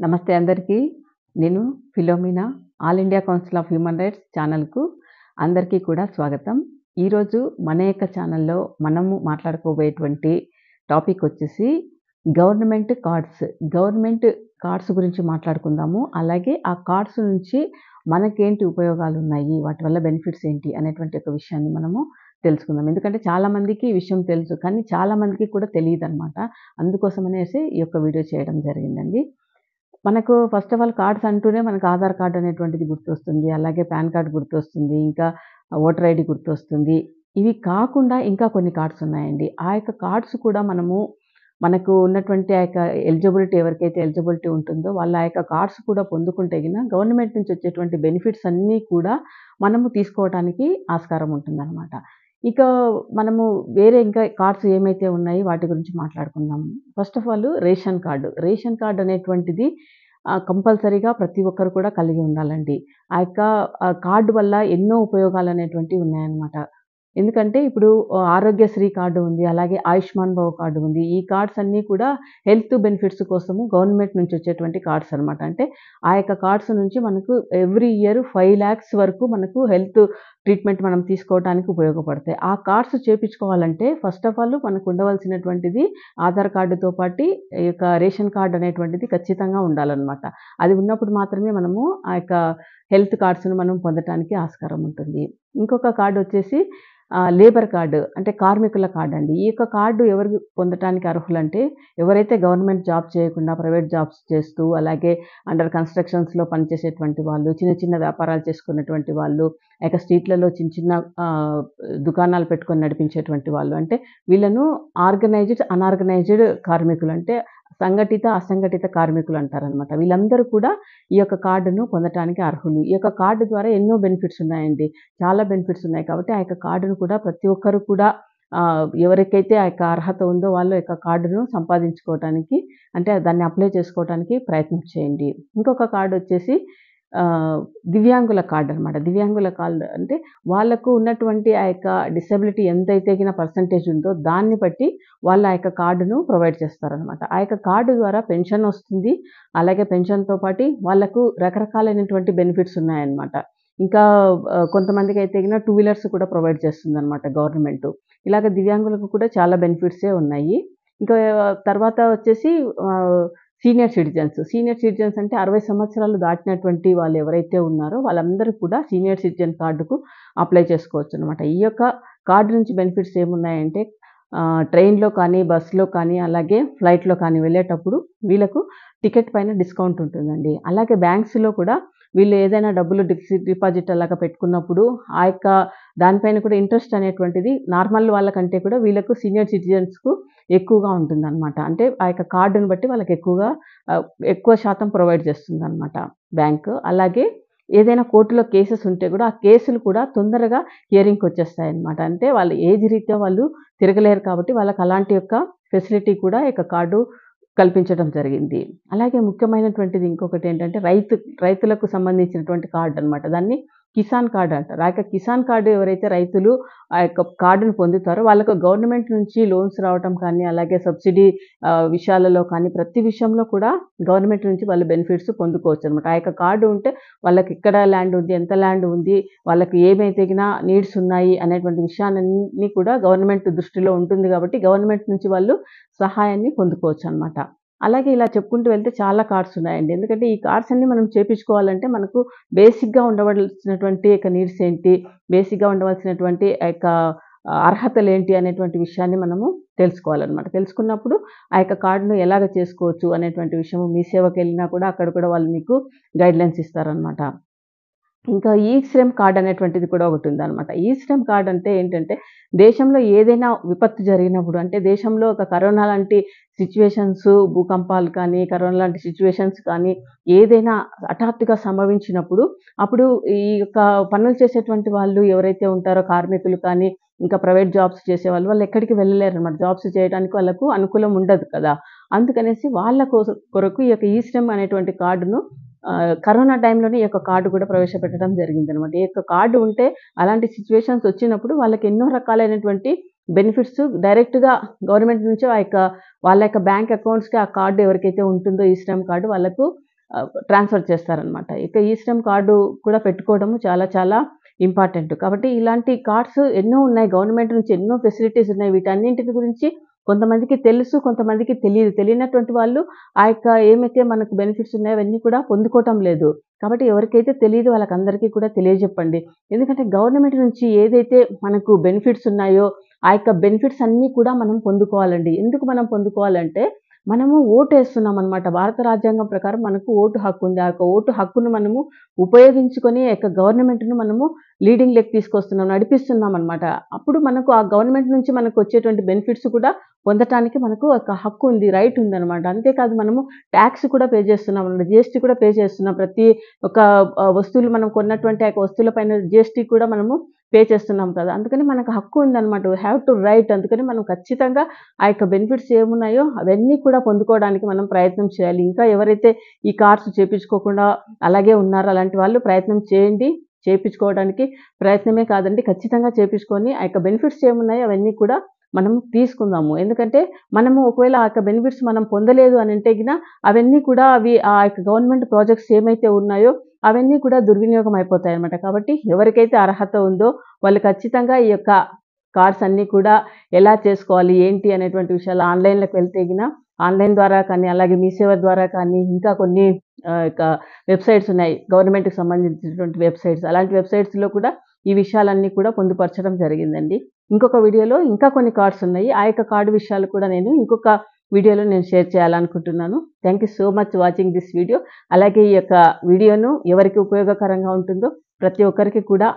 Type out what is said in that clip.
నమస్తే అందరికీ. నేను Philomena all India council of human rights ఛానల్‌కు అందరికీ కూడా స్వాగతం. ఈరోజు మన యొక్క ఛానల్‌లో మనము మాట్లాడుకోబోయేటువంటి టాపిక్ వచ్చేసి గవర్నమెంట్ కార్డ్స్. గవర్నమెంట్ కార్డ్స్ గురించి మాట్లాడుకుందాము. అలాగే ఆ కార్డ్స్ నుంచి మనకేంటి ఉపయోగాలున్నాయి, వాటి వల్ల బెనిఫిట్స్ ఏంటి అనేటువంటి ఒక విషయాన్ని మనము తెలుసుకుందాం. ఎందుకంటే చాలామందికి ఈ విషయం తెలుసు. కానీ చాలామందికి కూడా తెలీదనమాట. అందుకోసమనేసి ఈ యొక్క వీడియో చేయడం జరిగిందండి. మనకు ఫస్ట్ ఆఫ్ ఆల్ కార్డ్స్ అంటూనే మనకు ఆధార్ కార్డ్ అనేటువంటిది గుర్తొస్తుంది. అలాగే పాన్ కార్డ్ గుర్తొస్తుంది. ఇంకా ఓటర్ ఐడీ గుర్తొస్తుంది. ఇవి కాకుండా ఇంకా కొన్ని కార్డ్స్ ఉన్నాయండి. ఆ యొక్క కార్డ్స్ కూడా మనకు ఉన్నటువంటి ఆ యొక్క ఎలిజిబిలిటీ ఎవరికైతే ఎలిజిబిలిటీ ఉంటుందో వాళ్ళు ఆ యొక్క కార్డ్స్ కూడా పొందుకుంటే గవర్నమెంట్ నుంచి వచ్చేటువంటి బెనిఫిట్స్ అన్నీ కూడా మనము తీసుకోవటానికి ఆస్కారం ఉంటుందన్నమాట. ఇక మనము వేరే ఇంకా కార్డ్స్ ఏమైతే ఉన్నాయి వాటి గురించి మాట్లాడుకుందాం. First of all ration card. Ration card అనేటువంటిది కంపల్సరీగా ప్రతి ఒక్కరు కూడా కలిగి ఉండాలండి. ఆ యొక్క కార్డ్ వల్ల ఎన్నో ఉపయోగాలనేటువంటివి ఉన్నాయన్నమాట. ఎందుకంటే ఇప్పుడు ఆరోగ్యశ్రీ కార్డు ఉంది. అలాగే ఆయుష్మాన్ భవ కార్డు ఉంది. ఈ కార్డ్స్ అన్నీ కూడా హెల్త్ బెనిఫిట్స్ కోసము గవర్నమెంట్ నుంచి వచ్చేటువంటి కార్డ్స్ అనమాట. అంటే ఆ యొక్క కార్డ్స్ నుంచి మనకు ఎవ్రీ ఇయర్ 5,00,000 వరకు మనకు హెల్త్ ట్రీట్మెంట్ మనం తీసుకోవడానికి ఉపయోగపడతాయి. ఆ కార్డ్స్ చేపించుకోవాలంటే ఫస్ట్ ఆఫ్ ఆల్ మనకు ఉండవలసినటువంటిది ఆధార్ కార్డుతో పాటు ఈ యొక్క రేషన్ కార్డ్ అనేటువంటిది ఖచ్చితంగా ఉండాలనమాట. అది ఉన్నప్పుడు మాత్రమే మనము ఆ యొక్క హెల్త్ కార్డ్స్‌ను మనం పొందటానికి ఆస్కారం ఉంటుంది. ఇంకొక కార్డ్ వచ్చేసి లేబర్ కార్డ్ అంటే కార్మికుల కార్డ్ అండి. ఈ యొక్క కార్డు ఎవరు పొందటానికి అర్హులంటే ఎవరైతే గవర్నమెంట్ జాబ్ చేయకుండా ప్రైవేట్ జాబ్స్ చేస్తూ, అలాగే అండర్ కన్‌స్ట్రక్షన్స్‌లో పనిచేసేటువంటి వాళ్ళు, చిన్న చిన్న వ్యాపారాలు చేసుకున్నటువంటి వాళ్ళు, స్ట్రీట్‌లలో చిన్న చిన్న దుకాణాలు పెట్టుకొని నడిపించేటువంటి వాళ్ళు. అంటే వీళ్ళను ఆర్గనైజ్డ్, అనార్గనైజ్డ్ కార్మికులు అంటే సంఘటిత, అసంఘటిత కార్మికులు అంటారనమాట. వీళ్ళందరూ కూడా ఈ యొక్క కార్డును పొందటానికి అర్హులు. ఈ యొక్క కార్డు ద్వారా ఎన్నో బెనిఫిట్స్ ఉన్నాయండి. చాలా బెనిఫిట్స్ ఉన్నాయి కాబట్టి ఆ యొక్క కార్డును కూడా ప్రతి ఒక్కరు కూడా ఎవరికైతే ఆ యొక్క అర్హత ఉందో వాళ్ళు యొక్క కార్డును సంపాదించుకోవటానికి అంటే దాన్ని అప్లై చేసుకోవటానికి ప్రయత్నం చేయండి. ఇంకొక కార్డ్ వచ్చేసి దివ్యాంగుల కార్డ్ అనమాట. దివ్యాంగుల కార్డ్ అంటే వాళ్ళకు ఉన్నటువంటి ఆ యొక్క డిసెబిలిటీ ఎంతైతే పర్సెంటేజ్ ఉందో దాన్ని బట్టి వాళ్ళు ఆ యొక్క కార్డును ప్రొవైడ్ చేస్తారనమాట. ఆ యొక్క కార్డు ద్వారా పెన్షన్ వస్తుంది. అలాగే పెన్షన్‌తో పాటు వాళ్ళకు రకరకాలైనటువంటి బెనిఫిట్స్ ఉన్నాయన్నమాట. ఇంకా కొంతమందికైతే 2 వీలర్స్ కూడా ప్రొవైడ్ చేస్తుందనమాట గవర్నమెంటు. ఇలాగ దివ్యాంగులకు కూడా చాలా బెనిఫిట్సే ఉన్నాయి. ఇంకా తర్వాత వచ్చేసి సీనియర్ సిటిజన్స్. సీనియర్ సిటిజన్స్ అంటే 60 సంవత్సరాలు దాటినటువంటి వాళ్ళు ఎవరైతే ఉన్నారో వాళ్ళందరూ కూడా సీనియర్ సిటిజన్ కార్డుకు అప్లై చేసుకోవచ్చనమాట. ఈ యొక్క కార్డు నుంచి బెనిఫిట్స్ ఏమున్నాయంటే ట్రైన్‌లో కానీ, బస్‌లో కానీ, అలాగే ఫ్లైట్‌లో కానీ వెళ్ళేటప్పుడు వీళ్ళకు టికెట్ పైన డిస్కౌంట్ ఉంటుందండి. అలాగే బ్యాంక్స్‌లో కూడా వీళ్ళు ఏదైనా డబ్బులు డిపాజిట్ అలాగా పెట్టుకున్నప్పుడు ఆ యొక్క దానిపైన కూడా ఇంట్రెస్ట్ అనేటువంటిది నార్మల్ వాళ్ళకంటే కూడా వీళ్ళకు సీనియర్ సిటిజన్స్‌కు ఎక్కువగా ఉంటుందనమాట. అంటే ఆ యొక్క కార్డుని బట్టి వాళ్ళకి ఎక్కువ శాతం ప్రొవైడ్ చేస్తుందనమాట బ్యాంకు. అలాగే ఏదైనా కోర్టులో కేసెస్ ఉంటే కూడా ఆ కేసులు కూడా తొందరగా హియరింగ్‌కి వచ్చేస్తాయన్నమాట. అంటే వాళ్ళ ఏజ్ రీత్యా వాళ్ళు తిరగలేరు కాబట్టి వాళ్ళకి అలాంటి యొక్క ఫెసిలిటీ కూడా ఈ యొక్క కార్డు కల్పించడం జరిగింది. అలాగే ముఖ్యమైనటువంటిది ఇంకొకటేంటంటే రైతులకు సంబంధించినటువంటి కార్డ్ అనమాట. దాన్ని కిసాన్ కార్డ్ అంటారు. ఆ యొక్క కిసాన్ కార్డ్ ఎవరైతే రైతులు ఆ యొక్క కార్డును పొందుతారో వాళ్ళకు గవర్నమెంట్ నుంచి లోన్స్ రావటం కానీ, అలాగే సబ్సిడీ విషయాలలో కానీ ప్రతి విషయంలో కూడా గవర్నమెంట్ నుంచి వాళ్ళు బెనిఫిట్స్ పొందుకోవచ్చనమాట. ఆ యొక్క కార్డు ఉంటే వాళ్ళకి ఎక్కడ ల్యాండ్ ఉంది, ఎంత ల్యాండ్ ఉంది, వాళ్ళకి ఏమైతే నీడ్స్ ఉన్నాయి అనేటువంటి విషయాలన్నీ కూడా గవర్నమెంట్ దృష్టిలో ఉంటుంది కాబట్టి గవర్నమెంట్ నుంచి వాళ్ళు సహాయాన్ని పొందుకోవచ్చనమాట. అలాగే ఇలా చెప్పుకుంటూ వెళ్తే చాలా కార్డ్స్ ఉన్నాయండి. ఎందుకంటే ఈ కార్డ్స్ అన్నీ మనం చేపించుకోవాలంటే మనకు బేసిక్‌గా ఉండవలసినటువంటి నీడ్స్ ఏంటి, బేసిక్‌గా ఉండవలసినటువంటి అర్హతలేంటి అనేటువంటి విషయాన్ని మనము తెలుసుకోవాలనమాట. తెలుసుకున్నప్పుడు ఆ యొక్క కార్డ్‌ను ఎలాగ చేసుకోవచ్చు అనేటువంటి విషయము మీ సేవకెళ్ళినా కూడా అక్కడ కూడా వాళ్ళు మీకు గైడ్‌లైన్స్ ఇస్తారనమాట. ఇంకా ఈ-శ్రమ్ కార్డ్ అనేటువంటిది కూడా ఒకటుందనమాట. ఈ-శ్రమ్ కార్డ్ అంటే ఏంటంటే దేశంలో ఏదైనా విపత్తు జరిగినప్పుడు అంటే దేశంలో ఒక కరోనా లాంటి సిట్యుయేషన్స్, భూకంపాలు కానీ, కరోనా లాంటి సిట్యుయేషన్స్ కానీ ఏదైనా హఠాత్తుగా సంభవించినప్పుడు అప్పుడు ఈ యొక్క పనులు చేసేటువంటి వాళ్ళు ఎవరైతే ఉంటారో కార్మికులు కానీ, ఇంకా ప్రైవేట్ జాబ్స్ చేసేవాళ్ళు వాళ్ళు ఎక్కడికి వెళ్ళలేరనమాట. జాబ్స్ చేయడానికి వాళ్ళకు అనుకూలం ఉండదు కదా! అందుకనేసి వాళ్ళ కొరకు ఈ యొక్క ఈ-శ్రమ్ అనేటువంటి కార్డును కరోనా టైంలోనే ఈ యొక్క కార్డు కూడా ప్రవేశపెట్టడం జరిగిందనమాట. ఈ యొక్క కార్డు ఉంటే అలాంటి సిట్యుయేషన్స్ వచ్చినప్పుడు వాళ్ళకి ఎన్నో రకాలైనటువంటి బెనిఫిట్స్ డైరెక్ట్‌గా గవర్నమెంట్ నుంచే వాళ్ళ యొక్క బ్యాంక్ అకౌంట్స్‌కి ఆ కార్డ్ ఎవరికైతే ఉంటుందో ఈ శ్రమ్ కార్డ్ వాళ్ళకు ట్రాన్స్ఫర్ చేస్తారనమాట. ఇక ఈ శ్రమ్ కార్డు కూడా పెట్టుకోవడము చాలా చాలా ఇంపార్టెంట్. కాబట్టి ఇలాంటి కార్డ్స్ ఎన్నో ఉన్నాయి. గవర్నమెంట్ నుంచి ఎన్నో ఫెసిలిటీస్ ఉన్నాయి. వీటన్నింటిని గురించి కొంతమందికి తెలుసు, కొంతమందికి తెలీదు. తెలియనటువంటి వాళ్ళు ఆ యొక్క ఏమైతే మనకు బెనిఫిట్స్ ఉన్నాయో అవన్నీ కూడా పొందుకోవటం లేదు. కాబట్టి ఎవరికైతే తెలీదో వాళ్ళకందరికీ కూడా తెలియజెప్పండి. ఎందుకంటే గవర్నమెంట్ నుంచి ఏదైతే మనకు బెనిఫిట్స్ ఉన్నాయో ఆ యొక్క బెనిఫిట్స్ అన్నీ కూడా మనం పొందుకోవాలండి. ఎందుకు మనం పొందుకోవాలంటే మనము ఓటేస్తున్నామనమాట. భారత రాజ్యాంగం ప్రకారం మనకు ఓటు హక్కు ఉంది. ఆ యొక్క ఓటు హక్కును మనము ఉపయోగించుకొని ఆ యొక్క గవర్నమెంట్‌ను మనము లీడింగ్‌లోకి తీసుకొస్తున్నాం, నడిపిస్తున్నామనమాట. అప్పుడు మనకు ఆ గవర్నమెంట్ నుంచి మనకు వచ్చేటువంటి బెనిఫిట్స్ కూడా పొందటానికి మనకు ఒక హక్కు ఉంది, రైట్ ఉందనమాట. అంతేకాదు మనము టాక్స్ కూడా పే చేస్తున్నామనమాట. జీఎస్టీ కూడా పే చేస్తున్నాం. ప్రతి ఒక్క వస్తువులు మనం కొన్నటువంటి ఆ యొక్క వస్తువుల పైన జీఎస్టీ కూడా మనము పే చేస్తున్నాం కదా! అందుకని మనకు హక్కు ఉందనమాట. We have to right. అందుకని మనం ఖచ్చితంగా ఆ యొక్క బెనిఫిట్స్ ఏమున్నాయో అవన్నీ కూడా పొందుకోవడానికి మనం ప్రయత్నం చేయాలి. ఇంకా ఎవరైతే ఈ కార్డ్స్ చేపించుకోకుండా అలాగే ఉన్నారో అలాంటి వాళ్ళు ప్రయత్నం చేయండి. చేపించుకోవడానికి ప్రయత్నమే కాదండి, ఖచ్చితంగా చేపించుకొని ఆ యొక్క బెనిఫిట్స్ ఏమున్నాయో అవన్నీ కూడా మనం తీసుకుందాము. ఎందుకంటే మనము ఒకవేళ ఆ యొక్క బెనిఫిట్స్ మనం పొందలేదు అని అంటే గిన అవన్నీ కూడా అవి ఆ యొక్క గవర్నమెంట్ ప్రాజెక్ట్స్ ఏమైతే ఉన్నాయో అవన్నీ కూడా దుర్వినియోగం అయిపోతాయన్నమాట. కాబట్టి ఎవరికైతే అర్హత ఉందో వాళ్ళు ఖచ్చితంగా ఈ యొక్క కార్డ్స్ అన్నీ కూడా ఎలా చేసుకోవాలి, ఏంటి అనేటువంటి విషయాలు ఆన్‌లైన్‌లోకి వెళ్తే గిన ఆన్‌లైన్ ద్వారా కానీ, అలాగే మీ సేవ ద్వారా కానీ, ఇంకా కొన్ని యొక్క వెబ్‌సైట్స్ ఉన్నాయి. గవర్నమెంట్‌కి సంబంధించినటువంటి వెబ్‌సైట్స్. అలాంటి వెబ్‌సైట్స్‌లో కూడా ఈ విషయాలన్నీ కూడా పొందుపరచడం జరిగిందండి. ఇంకొక వీడియోలో ఇంకా కొన్ని కార్డ్స్ ఉన్నాయి. ఆ యొక్క కార్డ్ విషయాలు కూడా నేను ఇంకొక వీడియోలో నేను షేర్ చేయాలనుకుంటున్నాను. Thank you so much watching this video. అలాగే ఈ యొక్క వీడియోను ఎవరికి ఉపయోగకరంగా ఉంటుందో ప్రతి ఒక్కరికి కూడా